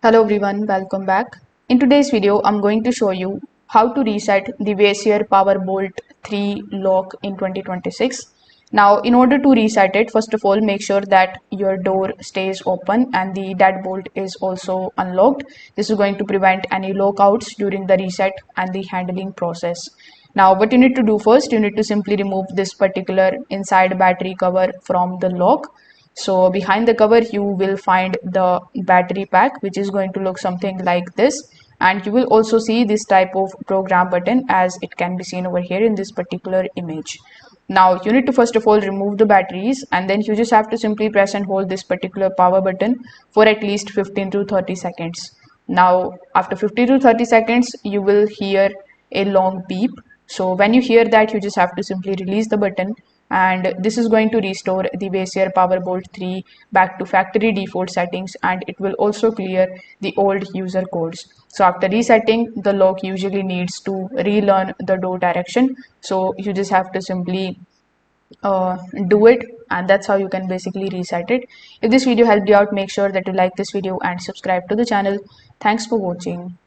Hello everyone, welcome back. In today's video, I'm going to show you how to reset the Weiser Powerbolt 3 lock in 2026. Now, in order to reset it, first of all, make sure that your door stays open and the deadbolt is also unlocked. This is going to prevent any lockouts during the reset and the handling process. Now, what you need to do first, you need to simply remove this particular inside battery cover from the lock. So behind the cover you will find the battery pack, which is going to look something like this, and you will also see this type of program button as it can be seen over here in this particular image. Now you need to first of all remove the batteries, and then you just have to simply press and hold this particular power button for at least 15 to 30 seconds. Now after 50 to 30 seconds you will hear a long beep. So when you hear that, you just have to simply release the button, and this is going to restore the Weiser Powerbolt 3 back to factory default settings, and it will also clear the old user codes. So after resetting, the lock usually needs to relearn the door direction, so you just have to simply do it, and that's how you can basically reset it. If this video helped you out, make sure that you like this video and subscribe to the channel. Thanks for watching.